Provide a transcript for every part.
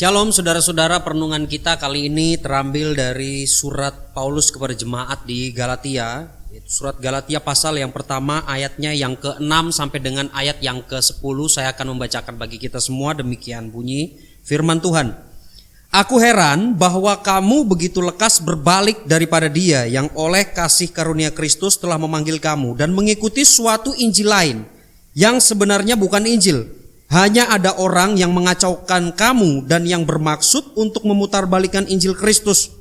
Shalom saudara-saudara, perenungan kita kali ini terambil dari surat Paulus kepada jemaat di Galatia. Surat Galatia pasal yang pertama ayatnya yang ke-6 sampai dengan ayat yang ke-10. Saya akan membacakan bagi kita semua, demikian bunyi firman Tuhan. Aku heran bahwa kamu begitu lekas berbalik daripada Dia yang oleh kasih karunia Kristus telah memanggil kamu dan mengikuti suatu Injil lain yang sebenarnya bukan Injil. Hanya ada orang yang mengacaukan kamu dan yang bermaksud untuk memutarbalikkan Injil Kristus.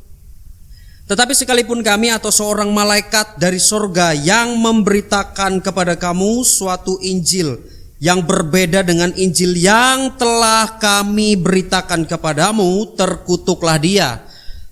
Tetapi sekalipun kami atau seorang malaikat dari sorga yang memberitakan kepada kamu suatu Injil yang berbeda dengan Injil yang telah kami beritakan kepadamu, terkutuklah dia.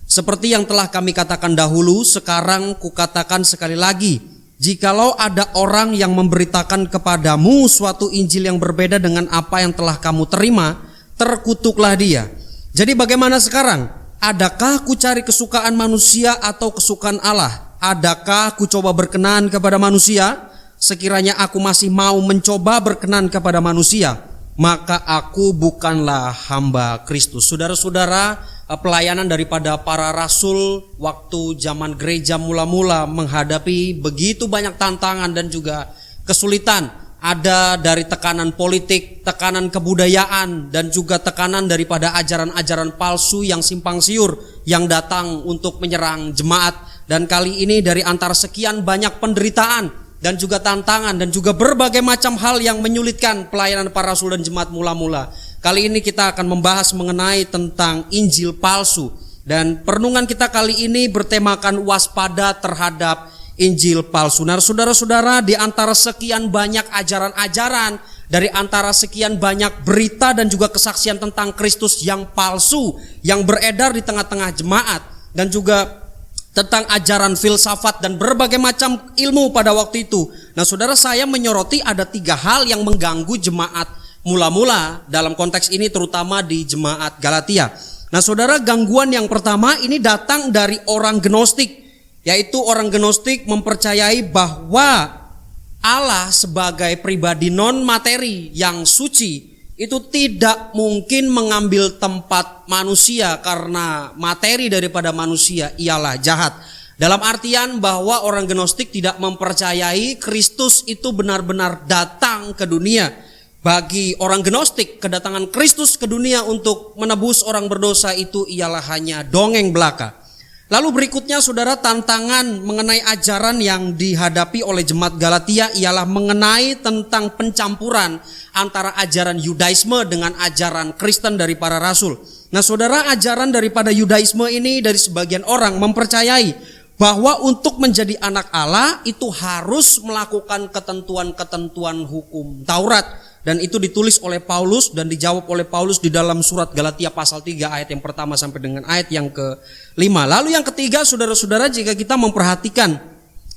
Seperti yang telah kami katakan dahulu, sekarang kukatakan sekali lagi. Jikalau ada orang yang memberitakan kepadamu suatu Injil yang berbeda dengan apa yang telah kamu terima, terkutuklah dia. Jadi bagaimana sekarang? Adakah ku cari kesukaan manusia atau kesukaan Allah? Adakah ku coba berkenan kepada manusia? Sekiranya aku masih mau mencoba berkenan kepada manusia, maka aku bukanlah hamba Kristus. Saudara-saudara, pelayanan daripada para rasul waktu zaman gereja mula-mula menghadapi begitu banyak tantangan dan juga kesulitan. Ada dari tekanan politik, tekanan kebudayaan, dan juga tekanan daripada ajaran-ajaran palsu yang simpang siur yang datang untuk menyerang jemaat. Dan kali ini dari antara sekian banyak penderitaan dan juga tantangan dan juga berbagai macam hal yang menyulitkan pelayanan para rasul dan jemaat mula-mula, kali ini kita akan membahas mengenai tentang Injil palsu. Dan perenungan kita kali ini bertemakan waspada terhadap Injil palsu. Nah, saudara-saudara, di antara sekian banyak ajaran-ajaran, dari antara sekian banyak berita dan juga kesaksian tentang Kristus yang palsu yang beredar di tengah-tengah jemaat, dan juga tentang ajaran filsafat dan berbagai macam ilmu pada waktu itu. Nah, saudara, saya menyoroti ada 3 hal yang mengganggu jemaat mula-mula dalam konteks ini, terutama di jemaat Galatia. Nah, saudara, gangguan yang pertama ini datang dari orang Gnostik, yaitu orang Gnostik mempercayai bahwa Allah sebagai pribadi non materi yang suci itu tidak mungkin mengambil tempat manusia karena materi daripada manusia ialah jahat. Dalam artian bahwa orang Gnostik tidak mempercayai Kristus itu benar-benar datang ke dunia. Bagi orang Gnostik, kedatangan Kristus ke dunia untuk menebus orang berdosa itu ialah hanya dongeng belaka. Lalu berikutnya, saudara, tantangan mengenai ajaran yang dihadapi oleh jemaat Galatia ialah mengenai tentang pencampuran antara ajaran Yudaisme dengan ajaran Kristen dari para rasul. Nah, saudara, ajaran daripada Yudaisme ini dari sebagian orang mempercayai bahwa untuk menjadi anak Allah itu harus melakukan ketentuan-ketentuan hukum Taurat. Dan itu ditulis oleh Paulus dan dijawab oleh Paulus di dalam surat Galatia pasal 3 ayat yang pertama sampai dengan ayat yang ke-5. Lalu yang ketiga, saudara-saudara, jika kita memperhatikan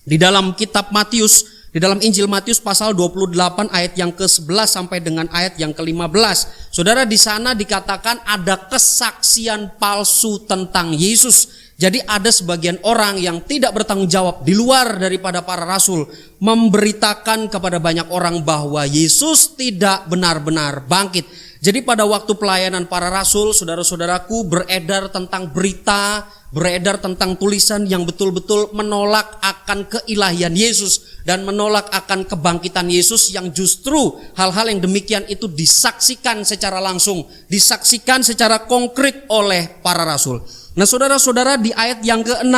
di dalam kitab Matius, di dalam Injil Matius pasal 28 ayat yang ke-11 sampai dengan ayat yang ke-15. Saudara, di sana dikatakan ada kesaksian palsu tentang Yesus. Jadi ada sebagian orang yang tidak bertanggung jawab di luar daripada para rasul memberitakan kepada banyak orang bahwa Yesus tidak benar-benar bangkit. Jadi pada waktu pelayanan para rasul, saudara-saudaraku, beredar tentang berita, beredar tentang tulisan yang betul-betul menolak akan keilahian Yesus dan menolak akan kebangkitan Yesus, yang justru hal-hal yang demikian itu disaksikan secara langsung, disaksikan secara konkret oleh para rasul. Nah, saudara-saudara, di ayat yang ke-6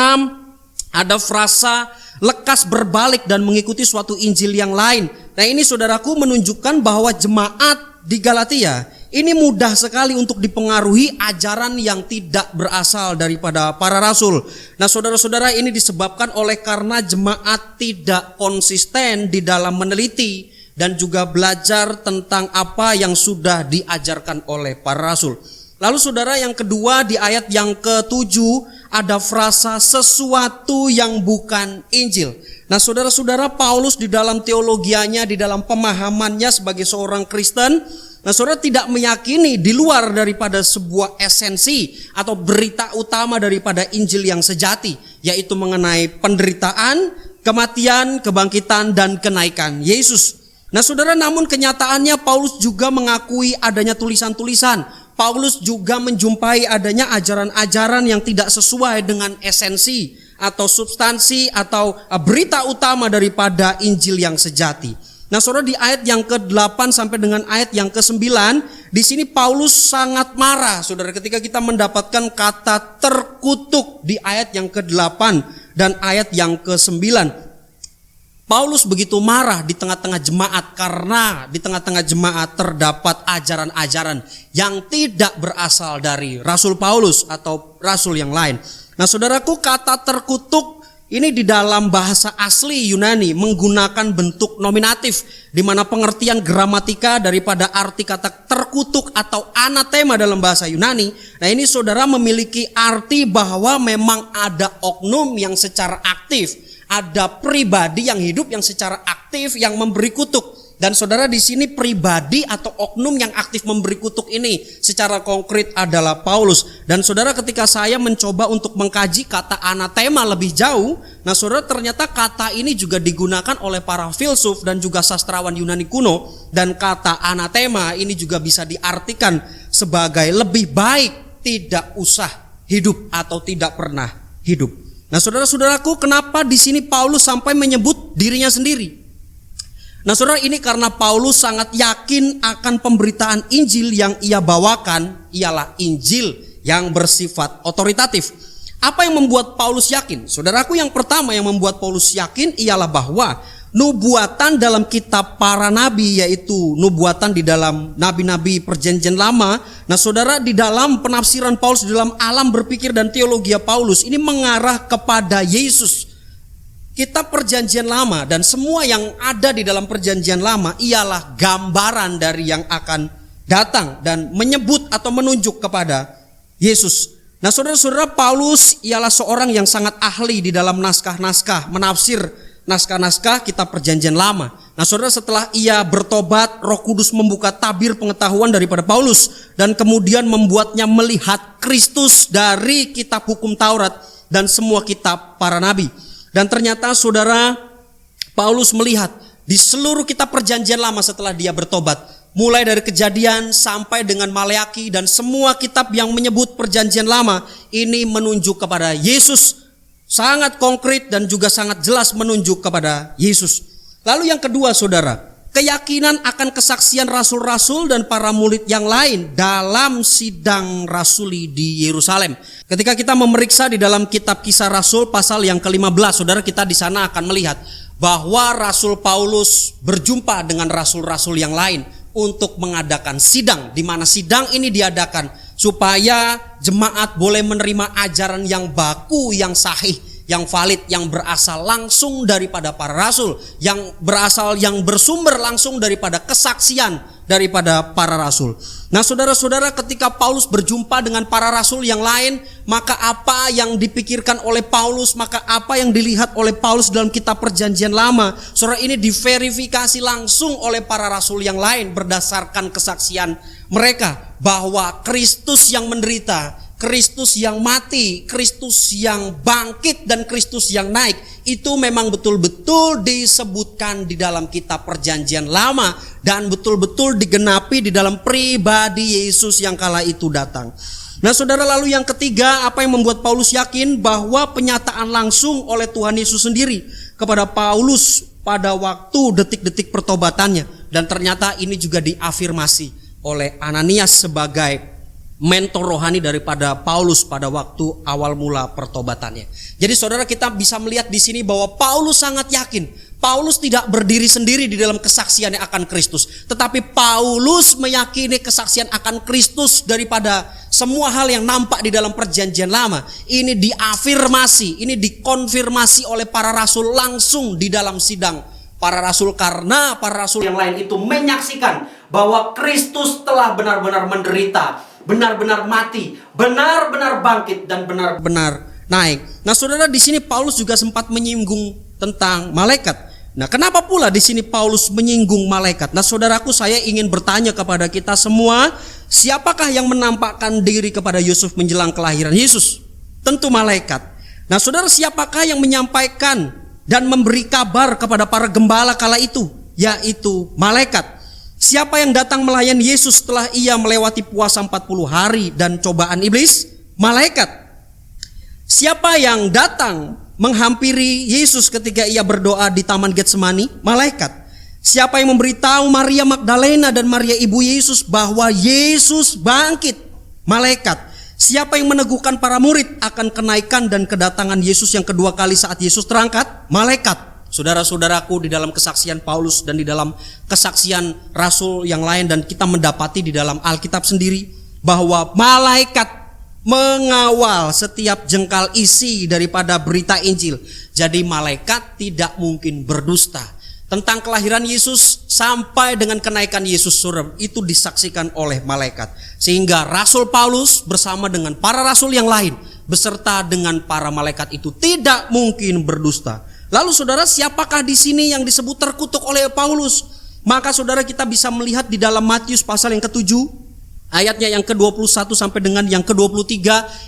ada frasa lekas berbalik dan mengikuti suatu Injil yang lain. Nah, ini saudaraku menunjukkan bahwa jemaat di Galatia ini mudah sekali untuk dipengaruhi ajaran yang tidak berasal daripada para rasul. Nah, saudara-saudara, ini disebabkan oleh karena jemaat tidak konsisten di dalam meneliti dan juga belajar tentang apa yang sudah diajarkan oleh para rasul. Lalu saudara, yang kedua, di ayat yang ke-7 ada frasa sesuatu yang bukan Injil. Nah, saudara-saudara, Paulus di dalam teologianya, di dalam pemahamannya sebagai seorang Kristen, nah, saudara, tidak meyakini di luar daripada sebuah esensi atau berita utama daripada Injil yang sejati, yaitu mengenai penderitaan, kematian, kebangkitan, dan kenaikan Yesus. Nah, saudara, namun kenyataannya Paulus juga mengakui adanya tulisan-tulisan, Paulus juga menjumpai adanya ajaran-ajaran yang tidak sesuai dengan esensi atau substansi atau berita utama daripada Injil yang sejati. Nah, saudara, di ayat yang ke-8 sampai dengan ayat yang ke-9, di sini Paulus sangat marah, saudara, ketika kita mendapatkan kata terkutuk di ayat yang ke-8 dan ayat yang ke-9. Paulus begitu marah di tengah-tengah jemaat karena di tengah-tengah jemaat terdapat ajaran-ajaran yang tidak berasal dari Rasul Paulus atau rasul yang lain. Nah, saudaraku, kata terkutuk ini di dalam bahasa asli Yunani menggunakan bentuk nominatif, di mana pengertian gramatika daripada arti kata terkutuk atau anatema dalam bahasa Yunani. Nah, ini saudara memiliki arti bahwa memang ada oknum yang secara aktif, ada pribadi yang hidup yang secara aktif yang memberi kutuk. Dan saudara, di sini pribadi atau oknum yang aktif memberi kutuk ini secara konkret adalah Paulus. Dan saudara, ketika saya mencoba untuk mengkaji kata anatema lebih jauh, nah saudara, ternyata kata ini juga digunakan oleh para filsuf dan juga sastrawan Yunani kuno. Dan kata anatema ini juga bisa diartikan sebagai lebih baik tidak usah hidup atau tidak pernah hidup. Nah, saudara-saudaraku, kenapa di sini Paulus sampai menyebut dirinya sendiri? Nah, saudara, ini karena Paulus sangat yakin akan pemberitaan Injil yang ia bawakan ialah Injil yang bersifat otoritatif. Apa yang membuat Paulus yakin? Saudaraku, yang pertama yang membuat Paulus yakin ialah bahwa nubuatan dalam kitab para nabi, yaitu nubuatan di dalam nabi-nabi perjanjian lama. Nah, saudara, di dalam penafsiran Paulus, di dalam alam berpikir dan teologi Paulus, ini mengarah kepada Yesus. Kitab perjanjian lama dan semua yang ada di dalam perjanjian lama ialah gambaran dari yang akan datang dan menyebut atau menunjuk kepada Yesus. Nah, saudara-saudara, Paulus ialah seorang yang sangat ahli di dalam naskah-naskah, menafsir naskah-naskah kitab perjanjian lama. Nah, saudara, setelah ia bertobat, Roh Kudus membuka tabir pengetahuan daripada Paulus dan kemudian membuatnya melihat Kristus dari kitab hukum Taurat dan semua kitab para nabi. Dan ternyata saudara, Paulus melihat di seluruh kitab perjanjian lama setelah dia bertobat, mulai dari Kejadian sampai dengan Maleaki dan semua kitab yang menyebut perjanjian lama, ini menunjuk kepada Yesus, sangat konkret dan juga sangat jelas menunjuk kepada Yesus. Lalu yang kedua, saudara, keyakinan akan kesaksian rasul-rasul dan para murid yang lain dalam sidang rasuli di Yerusalem. Ketika kita memeriksa di dalam kitab Kisah Rasul pasal yang ke-15, saudara, kita di sana akan melihat bahwa Rasul Paulus berjumpa dengan rasul-rasul yang lain untuk mengadakan sidang, di mana sidang ini diadakan supaya jemaat boleh menerima ajaran yang baku, yang sahih, yang valid, yang berasal langsung daripada para rasul, yang berasal, yang bersumber langsung daripada kesaksian daripada para rasul. Nah, saudara-saudara, ketika Paulus berjumpa dengan para rasul yang lain, maka apa yang dipikirkan oleh Paulus, maka apa yang dilihat oleh Paulus dalam kitab perjanjian lama, saudara, ini diverifikasi langsung oleh para rasul yang lain berdasarkan kesaksian mereka bahwa Kristus yang menderita, Kristus yang mati, Kristus yang bangkit, dan Kristus yang naik, itu memang betul-betul disebutkan di dalam kitab perjanjian lama dan betul-betul digenapi di dalam pribadi Yesus yang kala itu datang. Nah, saudara, lalu yang ketiga, apa yang membuat Paulus yakin bahwa penyataan langsung oleh Tuhan Yesus sendiri kepada Paulus pada waktu detik-detik pertobatannya, dan ternyata ini juga diafirmasi oleh Ananias sebagai mentor rohani daripada Paulus pada waktu awal mula pertobatannya. Jadi saudara, kita bisa melihat di sini bahwa Paulus sangat yakin. Paulus tidak berdiri sendiri di dalam kesaksiannya akan Kristus, tetapi Paulus meyakini kesaksian akan Kristus daripada semua hal yang nampak di dalam perjanjian lama. Ini diafirmasi, ini dikonfirmasi oleh para rasul langsung di dalam sidang para rasul, karena para rasul yang lain itu menyaksikan bahwa Kristus telah benar-benar menderita, benar-benar mati, benar-benar bangkit, dan benar-benar naik. Nah, saudara, di sini Paulus juga sempat menyinggung tentang malaikat. Nah, kenapa pula di sini Paulus menyinggung malaikat? Nah, saudaraku, saya ingin bertanya kepada kita semua, siapakah yang menampakkan diri kepada Yusuf menjelang kelahiran Yesus? Tentu malaikat. Nah, saudara, siapakah yang menyampaikan dan memberi kabar kepada para gembala kala itu? Yaitu malaikat. Siapa yang datang melayani Yesus setelah ia melewati puasa 40 hari dan cobaan iblis? Malaikat. Siapa yang datang menghampiri Yesus ketika ia berdoa di Taman Getsemani? Malaikat. Siapa yang memberitahu Maria Magdalena dan Maria ibu Yesus bahwa Yesus bangkit? Malaikat. Siapa yang meneguhkan para murid akan kenaikan dan kedatangan Yesus yang kedua kali saat Yesus terangkat? Malaikat. Saudara-saudaraku, di dalam kesaksian Paulus dan di dalam kesaksian rasul yang lain, dan kita mendapati di dalam Alkitab sendiri bahwa malaikat mengawal setiap jengkal isi daripada berita Injil. Jadi malaikat tidak mungkin berdusta. Tentang kelahiran Yesus sampai dengan kenaikan Yesus surga itu disaksikan oleh malaikat. Sehingga Rasul Paulus bersama dengan para rasul yang lain beserta dengan para malaikat itu tidak mungkin berdusta. Lalu saudara, siapakah di sini yang disebut terkutuk oleh Paulus? Maka saudara, kita bisa melihat di dalam Matius pasal yang ke-7 ayatnya yang ke-21 sampai dengan yang ke-23,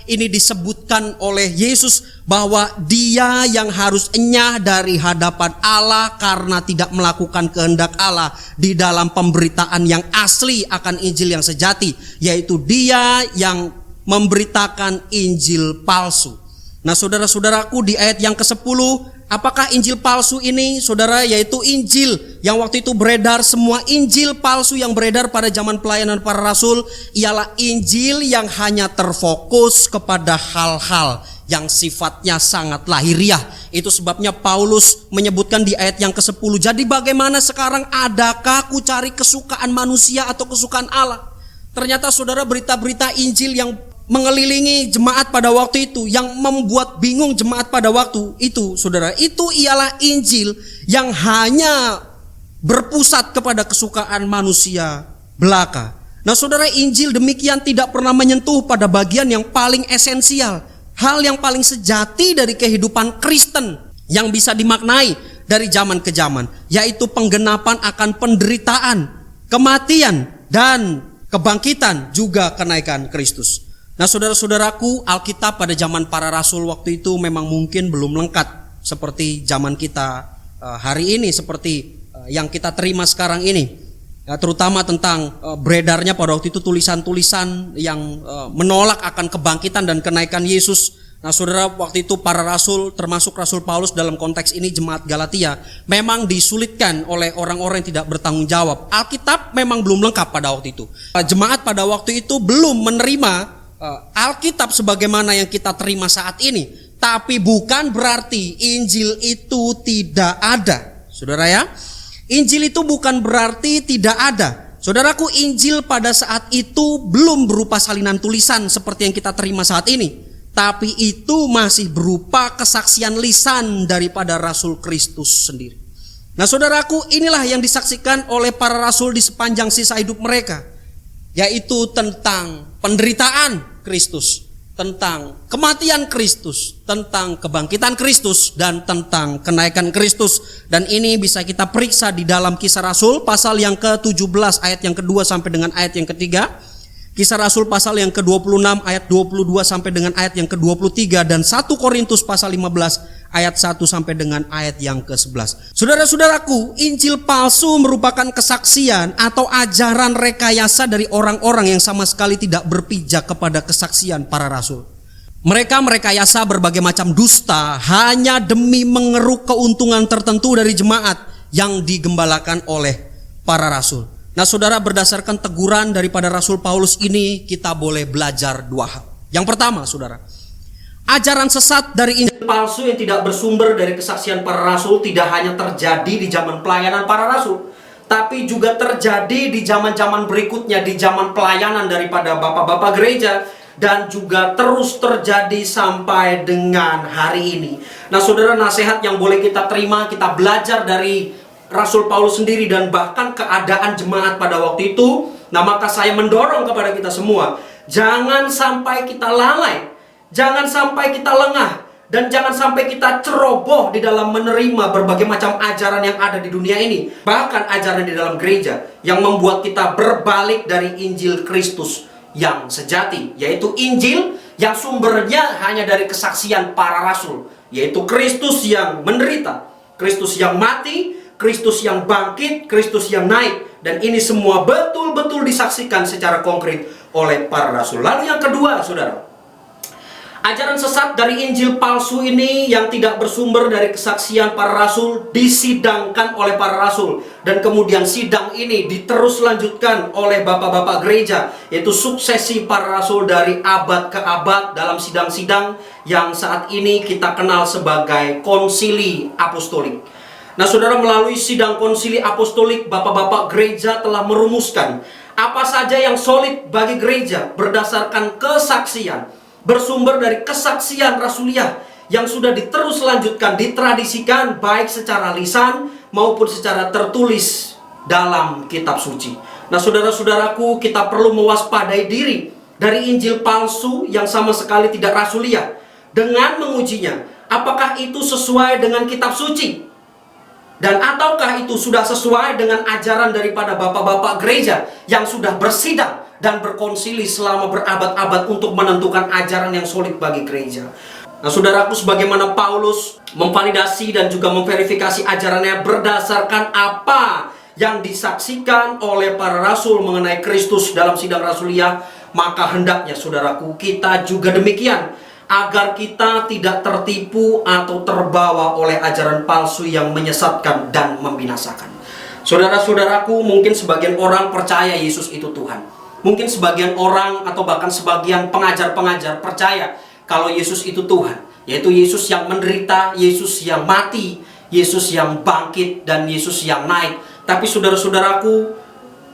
ini disebutkan oleh Yesus bahwa dia yang harus enyah dari hadapan Allah karena tidak melakukan kehendak Allah di dalam pemberitaan yang asli akan Injil yang sejati, yaitu dia yang memberitakan Injil palsu. Nah saudara-saudaraku, di ayat yang ke-10, apakah Injil palsu ini, saudara? Yaitu Injil yang waktu itu beredar. Semua Injil palsu yang beredar pada zaman pelayanan para rasul ialah Injil yang hanya terfokus kepada hal-hal yang sifatnya sangat lahiriah. Itu sebabnya Paulus menyebutkan di ayat yang ke-10, jadi bagaimana sekarang, adakah ku cari kesukaan manusia atau kesukaan Allah? Ternyata saudara, berita-berita Injil yang mengelilingi jemaat pada waktu itu, yang membuat bingung jemaat pada waktu itu, saudara, itu ialah Injil yang hanya berpusat kepada kesukaan manusia belaka. Nah saudara, Injil demikian tidak pernah menyentuh pada bagian yang paling esensial, hal yang paling sejati dari kehidupan Kristen yang bisa dimaknai dari zaman ke zaman, yaitu penggenapan akan penderitaan, kematian, dan kebangkitan, juga kenaikan Kristus. Nah saudara-saudaraku, Alkitab pada zaman para rasul waktu itu memang mungkin belum lengkap seperti zaman kita hari ini, seperti yang kita terima sekarang ini, terutama tentang beredarnya pada waktu itu tulisan-tulisan yang menolak akan kebangkitan dan kenaikan Yesus. Nah saudara, waktu itu para rasul, termasuk Rasul Paulus dalam konteks ini jemaat Galatia, memang disulitkan oleh orang-orang yang tidak bertanggung jawab. Alkitab memang belum lengkap pada waktu itu. Jemaat pada waktu itu belum menerima Alkitab sebagaimana yang kita terima saat ini. Tapi bukan berarti Injil itu tidak ada, saudara ya. Injil itu bukan berarti tidak ada. Saudaraku, Injil pada saat itu belum berupa salinan tulisan seperti yang kita terima saat ini, tapi itu masih berupa kesaksian lisan daripada Rasul Kristus sendiri. Nah saudaraku, inilah yang disaksikan oleh para rasul di sepanjang sisa hidup mereka, yaitu tentang penderitaan Kristus, tentang kematian Kristus, tentang kebangkitan Kristus, dan tentang kenaikan Kristus. Dan ini bisa kita periksa di dalam Kisah Rasul pasal yang ke-17 ayat yang kedua sampai dengan ayat yang ketiga, Kisah Rasul pasal yang ke-26 ayat 22 sampai dengan ayat yang ke-23, dan 1 Korintus pasal 15 ayat 1 sampai dengan ayat yang ke-11. Saudara-saudaraku, Injil palsu merupakan kesaksian atau ajaran rekayasa dari orang-orang yang sama sekali tidak berpijak kepada kesaksian para rasul. Mereka merekayasa berbagai macam dusta hanya demi mengeruk keuntungan tertentu dari jemaat yang digembalakan oleh para rasul. Nah saudara, berdasarkan teguran daripada Rasul Paulus ini, kita boleh belajar dua hal. Yang pertama saudara, ajaran sesat dari Injil palsu yang tidak bersumber dari kesaksian para rasul tidak hanya terjadi di zaman pelayanan para rasul, tapi juga terjadi di zaman-zaman berikutnya, di zaman pelayanan daripada bapak-bapak gereja, dan juga terus terjadi sampai dengan hari ini. Nah saudara, nasihat yang boleh kita terima, kita belajar dari Rasul Paulus sendiri dan bahkan keadaan jemaat pada waktu itu. Nah maka saya mendorong kepada kita semua, jangan sampai kita lalai, jangan sampai kita lengah, dan jangan sampai kita ceroboh di dalam menerima berbagai macam ajaran yang ada di dunia ini, bahkan ajaran di dalam gereja yang membuat kita berbalik dari Injil Kristus yang sejati, yaitu Injil yang sumbernya hanya dari kesaksian para rasul, yaitu Kristus yang menderita, Kristus yang mati, Kristus yang bangkit, Kristus yang naik, Dan ini semua betul-betul disaksikan secara konkret oleh para rasul. Lalu yang kedua, saudara, ajaran sesat dari Injil palsu ini yang tidak bersumber dari kesaksian para rasul disidangkan oleh para rasul. Dan kemudian sidang ini diterus lanjutkan oleh bapak-bapak gereja, yaitu suksesi para rasul dari abad ke abad dalam sidang-sidang yang saat ini kita kenal sebagai konsili apostolik. Nah, saudara, melalui sidang konsili apostolik, bapak-bapak gereja telah merumuskan apa saja yang solid bagi gereja berdasarkan kesaksian, bersumber dari kesaksian rasuliah yang sudah diterus lanjutkan, ditradisikan baik secara lisan maupun secara tertulis dalam kitab suci. Nah, saudara-saudaraku, kita perlu mewaspadai diri dari Injil palsu yang sama sekali tidak rasuliah dengan mengujinya. Apakah itu sesuai dengan kitab suci? Dan ataukah itu sudah sesuai dengan ajaran daripada bapak-bapak gereja yang sudah bersidang dan berkonsili selama berabad-abad untuk menentukan ajaran yang solid bagi gereja. Nah, saudaraku, sebagaimana Paulus memvalidasi dan juga memverifikasi ajarannya berdasarkan apa yang disaksikan oleh para rasul mengenai Kristus dalam sidang rasuliah, maka hendaknya, saudaraku, kita juga demikian, agar kita tidak tertipu atau terbawa oleh ajaran palsu yang menyesatkan dan membinasakan. Saudara-saudaraku, mungkin sebagian orang percaya Yesus itu Tuhan. Mungkin sebagian orang atau bahkan sebagian pengajar-pengajar percaya kalau Yesus itu Tuhan, yaitu Yesus yang menderita, Yesus yang mati, Yesus yang bangkit, dan Yesus yang naik. Tapi saudara-saudaraku,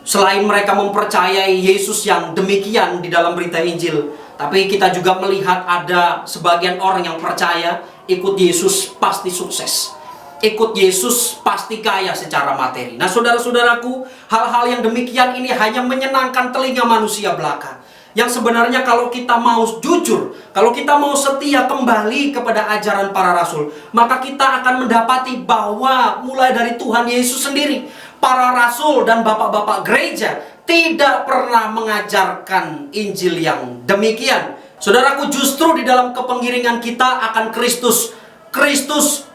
selain mereka mempercayai Yesus yang demikian di dalam berita Injil, tapi kita juga melihat ada sebagian orang yang percaya ikut Yesus pasti sukses, ikut Yesus pasti kaya secara materi. Nah, saudara-saudaraku, hal-hal yang demikian ini hanya menyenangkan telinga manusia belaka. Yang sebenarnya kalau kita mau jujur, kalau kita mau setia kembali kepada ajaran para rasul, maka kita akan mendapati bahwa mulai dari Tuhan Yesus sendiri, para rasul dan bapak-bapak gereja tidak pernah mengajarkan Injil yang demikian. Saudaraku, justru di dalam kepenggiringan kita akan Kristus,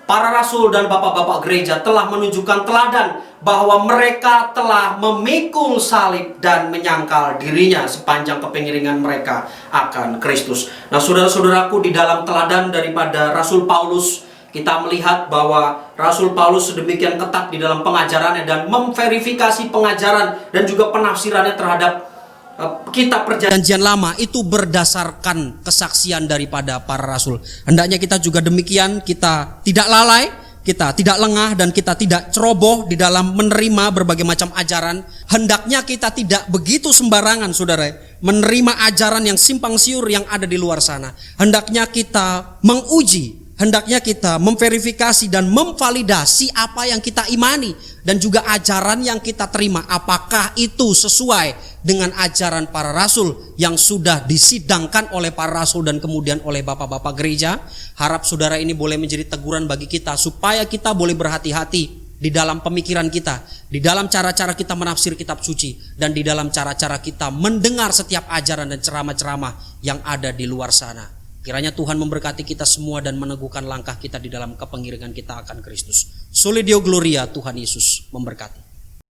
para rasul dan bapak-bapak gereja telah menunjukkan teladan bahwa mereka telah memikul salib dan menyangkal dirinya sepanjang kepenggiringan mereka akan Kristus. Nah, saudara-saudaraku, di dalam teladan daripada Rasul Paulus, kita melihat bahwa Rasul Paulus sedemikian ketat di dalam pengajarannya dan memverifikasi pengajaran dan juga penafsirannya terhadap kitab Perjanjian Lama itu berdasarkan kesaksian daripada para rasul. Hendaknya kita juga demikian, kita tidak lalai, kita tidak lengah, dan kita tidak ceroboh di dalam menerima berbagai macam ajaran. Hendaknya kita tidak begitu sembarangan, saudara, menerima ajaran yang simpang siur yang ada di luar sana. Hendaknya kita menguji, hendaknya kita memverifikasi dan memvalidasi apa yang kita imani dan juga ajaran yang kita terima, apakah itu sesuai dengan ajaran para rasul yang sudah disidangkan oleh para rasul dan kemudian oleh bapak-bapak gereja. Harap saudara ini boleh menjadi teguran bagi kita supaya kita boleh berhati-hati di dalam pemikiran kita, di dalam cara-cara kita menafsir kitab suci, dan di dalam cara-cara kita mendengar setiap ajaran dan ceramah-ceramah yang ada di luar sana. Kiranya Tuhan memberkati kita semua dan meneguhkan langkah kita di dalam kepenggiringan kita akan Kristus. Soli Deo Gloria, Tuhan Yesus memberkati.